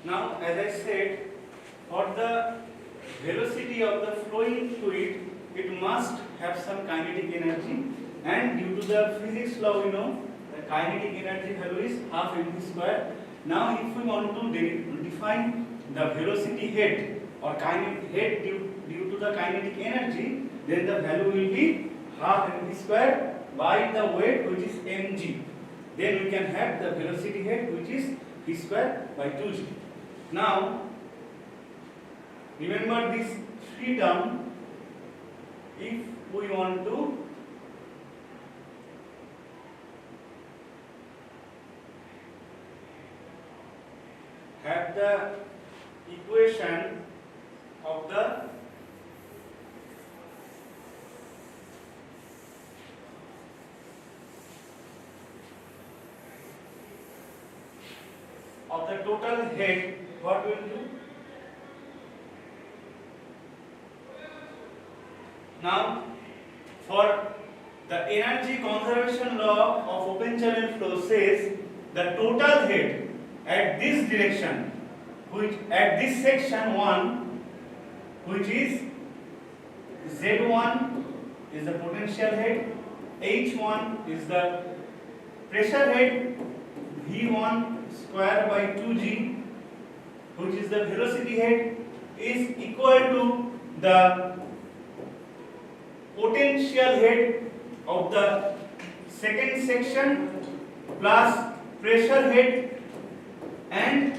Now, as I said, for the velocity of the flowing fluid, it must have some kinetic energy, and due to the physics law, we know the kinetic energy value is half mv square. Now, if we want to define the velocity head or kinetic head due to the kinetic energy, then the value will be half mv square by the weight, which is mg. Then we can have the velocity head, which is v square by 2g. Now, remember this three term. If we want to have the equation of the total head, what we will do? Now, for the energy conservation law of open channel flow says the total head at this direction, which at this section 1, which is Z1 is the potential head, H1 is the pressure head, V1 square by 2g, which is the velocity head, is equal to the potential head of the second section plus pressure head and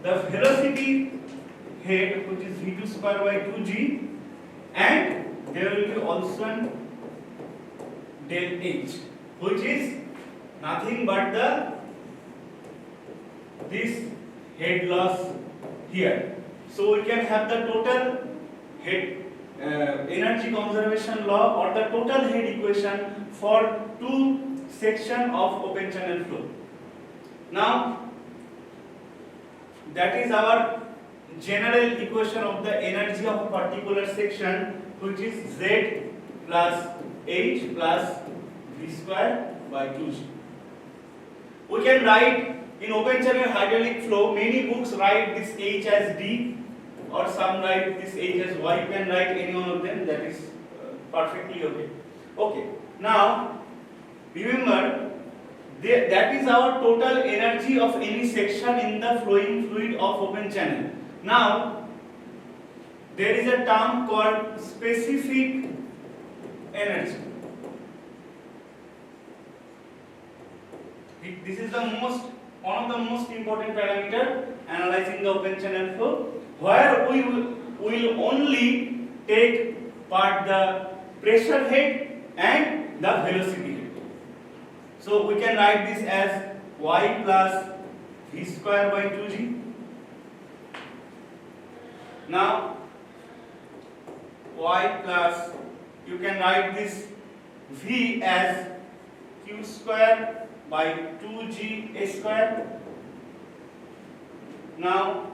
the velocity head, which is v2 square by 2g, and there will be also an del h, which is nothing but this head loss here. So we can have the total head energy conservation law or the total head equation for two section of open channel flow. Now, that is our general equation of the energy of a particular section, which is Z plus H plus V square by 2G. We can write in open channel hydraulic flow, many books write this H as D or some write this H as Y. You can write any one of them, that is perfectly okay. Okay, now remember that is our total energy of any section in the flowing fluid of open channel. Now, there is a term called specific energy. This is one of the most important parameter analyzing the open channel flow, where we will only take part the pressure head and the velocity head. So we can write this as y plus v square by 2g. Now y plus, you can write this v as q square by 2g a square. Now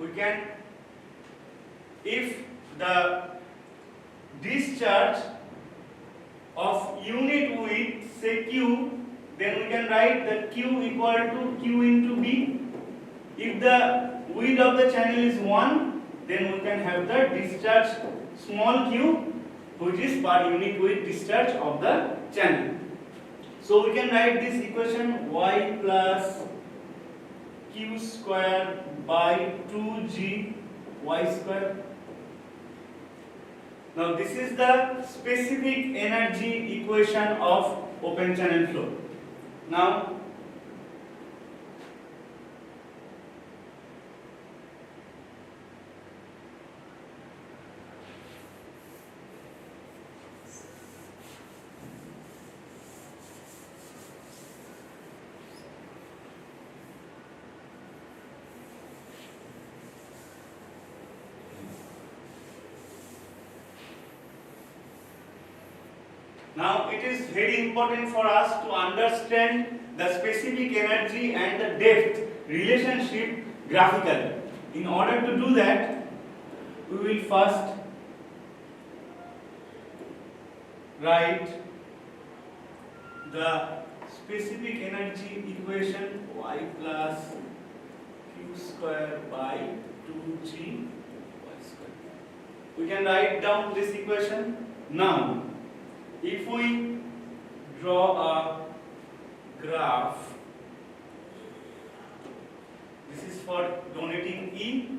we can, if the discharge of unit width say q, then we can write the q equal to q into b. If the width of the channel is 1, then we can have the discharge small q, which is per unit width discharge of the channel. So we can write this equation y plus q square by 2g y square. Now this is the specific energy equation of open channel flow. Now Now it is very important for us to understand the specific energy and the depth relationship graphically. In order to do that, we will first write the specific energy equation y plus q square by 2g y square. We can write down this equation. Now, if we draw a graph, this is for donating E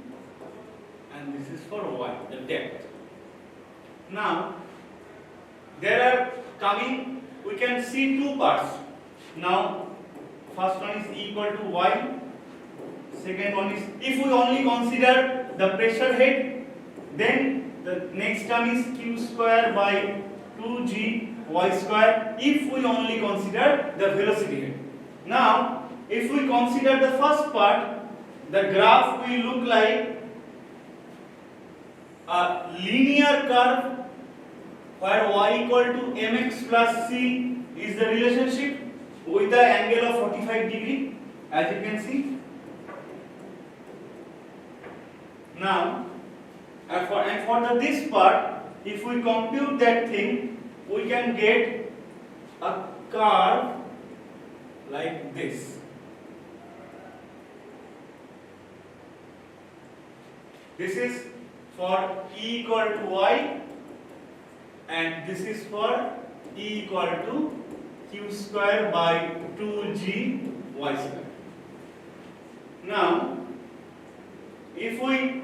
and this is for Y, the depth. Now, there are coming, we can see two parts. Now, first one is E equal to Y, second one is, if we only consider the pressure head, then the next term is q square by 2g y square if we only consider the velocity head. Now, if we consider the first part, the graph will look like a linear curve where y equal to mx plus c is the relationship with the angle of 45 degree, as you can see. Now, for this part, if we compute that thing, we can get a curve like this. This is for E equal to y and this is for E equal to q square by 2g y square. Now, if we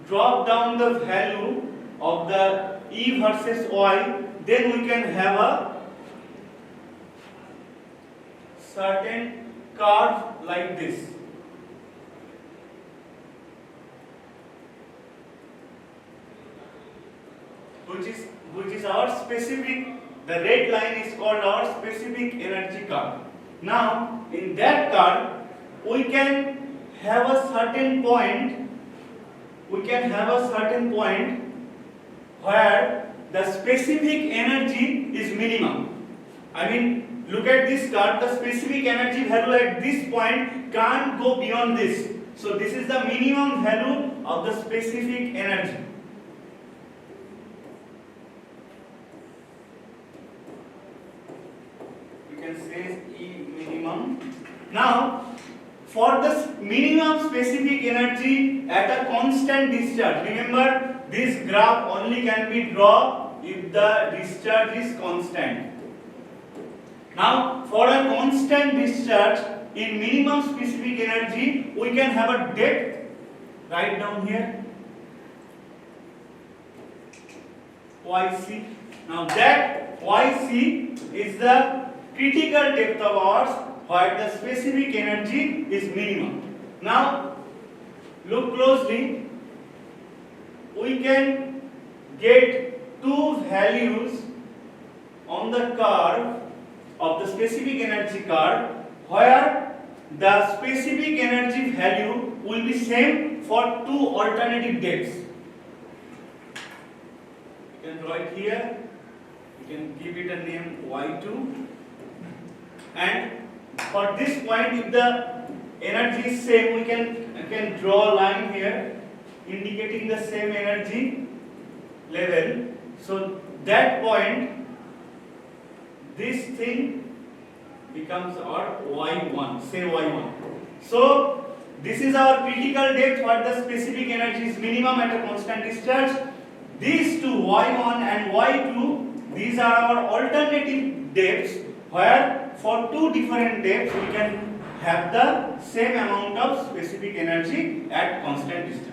drop down the value of the E versus y, then we can have a certain curve like this. Which is our specific, the red line is called our specific energy curve. Now, in that curve, we can have a certain point, where the specific energy is minimum. I mean, look at this curve, the specific energy value at this point can't go beyond this. So this is the minimum value of the specific energy. You can say E minimum. Now, for the minimum specific energy at a constant discharge, remember this graph only can be drawn if the discharge is constant. Now, for a constant discharge in minimum specific energy, we can have a depth right down here, YC. Now that YC is the critical depth of ours where the specific energy is minimum. Now, look closely. We can get two values on the curve of the specific energy curve where the specific energy value will be same for two alternative depths. You can draw it here. You can give it a name y2, and for this point, if the energy is same, we can draw a line here indicating the same energy level. So that point, this thing becomes our y1, say y1. So this is our critical depth where the specific energy is minimum at a constant discharge. These two, y1 and y2, these are our alternative depths where for two different depths we can have the same amount of specific energy at constant discharge.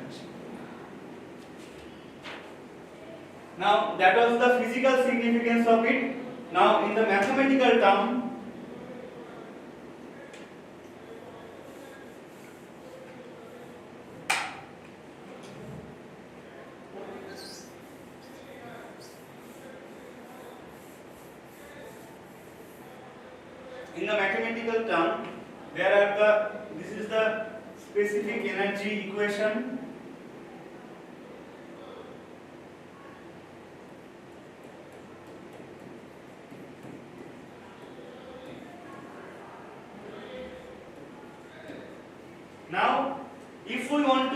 Now that was the physical significance of it. Now in the mathematical term, there are this is the specific energy equation.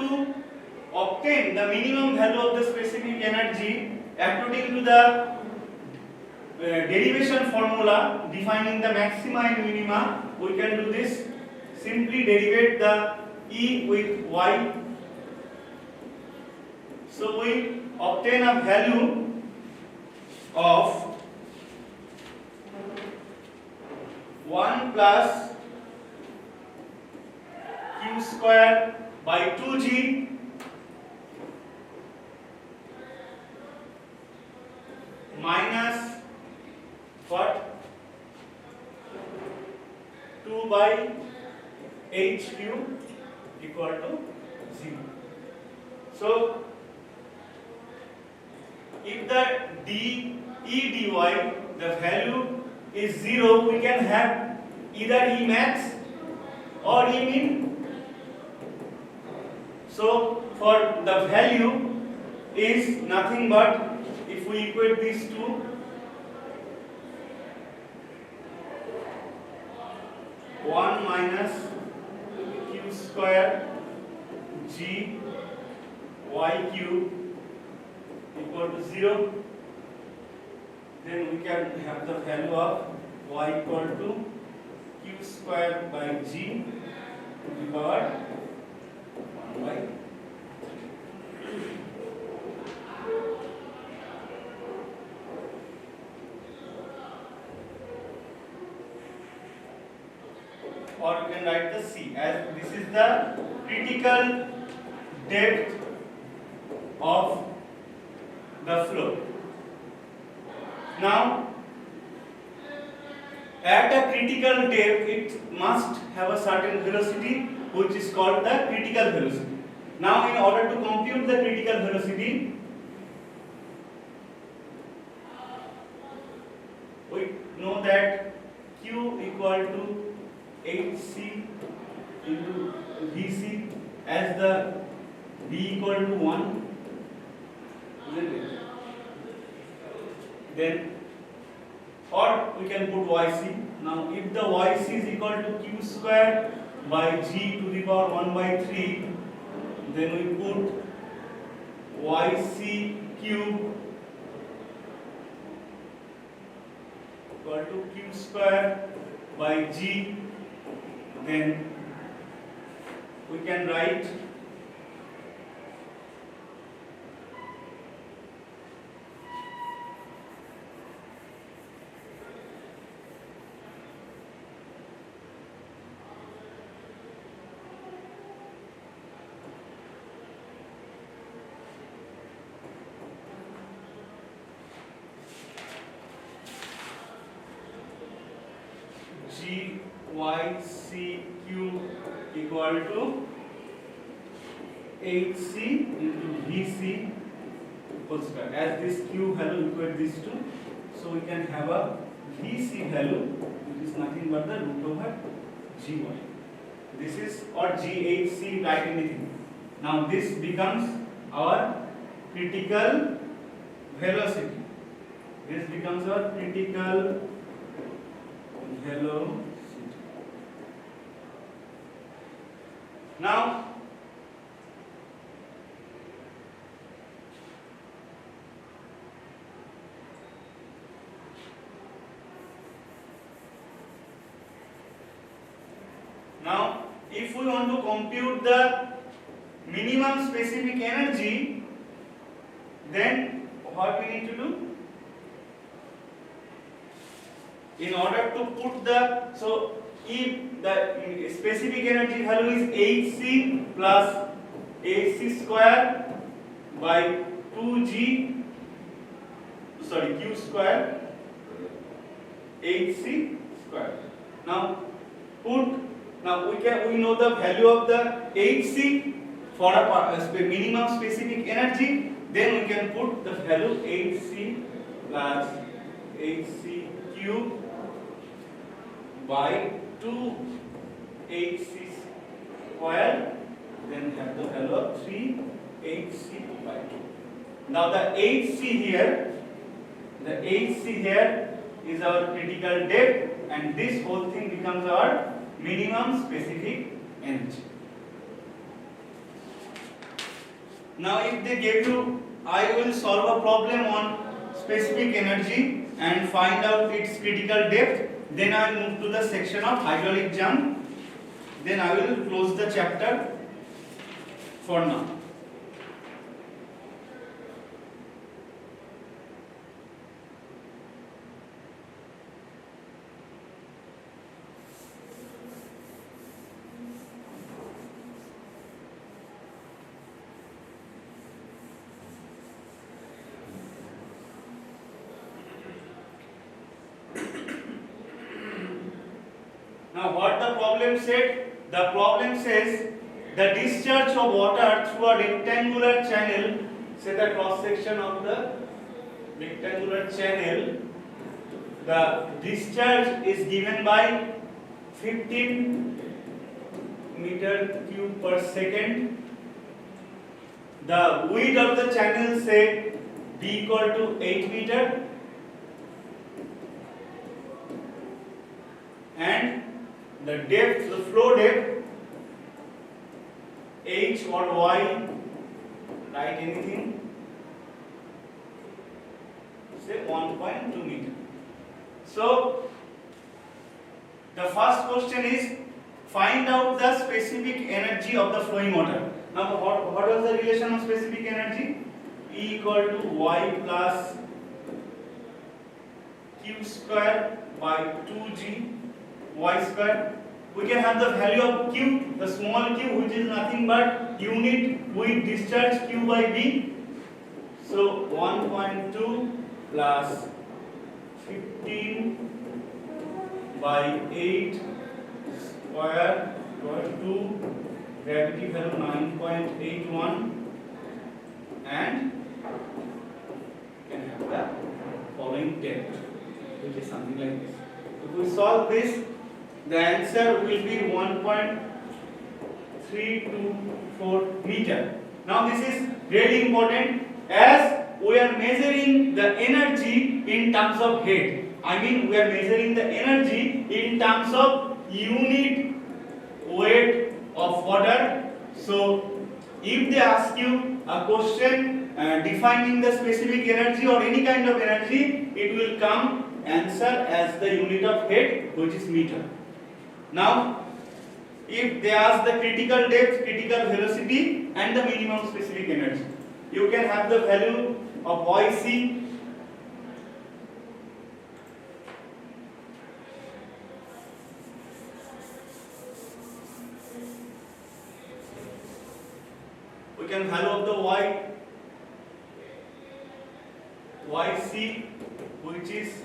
to obtain the minimum value of the specific energy according to the derivation formula defining the maxima and minima, we can do this. Simply derivate the E with Y. So we obtain a value of 1 plus Q square by 2G minus what? 2 by HQ equal to 0. So if the dE dy the value is 0, we can have either E max or E min. So for the value is nothing but, if we equate these two, 1 minus Q square G Y cube equal to 0, then we can have the value of Y equal to Q square by G to the power 1 by 3. Or you can write the C, as this is the critical depth of the flow. Now, at a critical depth, it must have a certain velocity which is called the critical velocity. Now, in order to compute the critical velocity, we know that Q equal to hc into vc, as the v equal to 1, isn't it? Then, or we can put yc. Now if the yc is equal to q square by g to the power 1 by 3, then we put yc cube equal to q square by g. Then we can write G y c q equal to hc into vc whole square. As this q value equate these two, so we can have a vc value which is nothing but the root over gy. This is, or ghc, write anything. Now this becomes our critical velocity. This becomes our critical velocity. Now if we want to compute the minimum specific energy, then what we need to do? In order to put the, so if the specific energy value is hc plus hc square by 2g, sorry, q square hc square. Now we know the value of the hc for a minimum specific energy. Then we can put the value hc plus hc cube by 2 hc square, then have the value of 3 hc by 2. Now the hc here is our critical depth, and this whole thing becomes our minimum specific energy. Now if they give you, I will solve a problem on specific energy and find out its critical depth, then I will move to the section of hydraulic jump, then I will close the chapter for now. Now what the problem said? The problem says the discharge of water through a rectangular channel, say the cross section of the rectangular channel, the discharge is given by 15 meter cube per second. The width of the channel, say B equal to 8 meter, and the depth, the flow depth, H or Y, write anything, say 1.2 meter. So the first question is find out the specific energy of the flowing water. Now what was the relation of specific energy? E equal to Y plus Q square by 2G Y square. We can have the value of Q, the small q, which is nothing but unit with discharge Q by B. So 1.2 plus 15 by 8 square equal to gravity value 9.81, and you can have the following depth, which is something like this. If we solve this, the answer will be 1.324 meter. Now this is really important as we are measuring the energy in terms of head. I mean we are measuring the energy in terms of unit weight of water. So if they ask you a question defining the specific energy or any kind of energy, it will come answer as the unit of head, which is meter. Now, if they ask the critical depth, critical velocity and the minimum specific energy, you can have the value of YC we can value of the YC, which is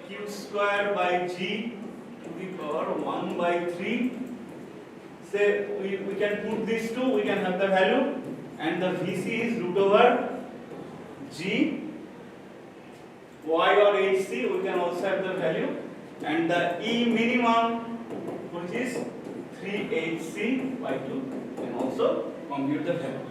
Q square by G to the power 1 by 3. Say we can put these two, we can have the value, and the VC is root over G. Y or HC, we can also have the value, and the E minimum, which is 3HC by 2, can also compute the value.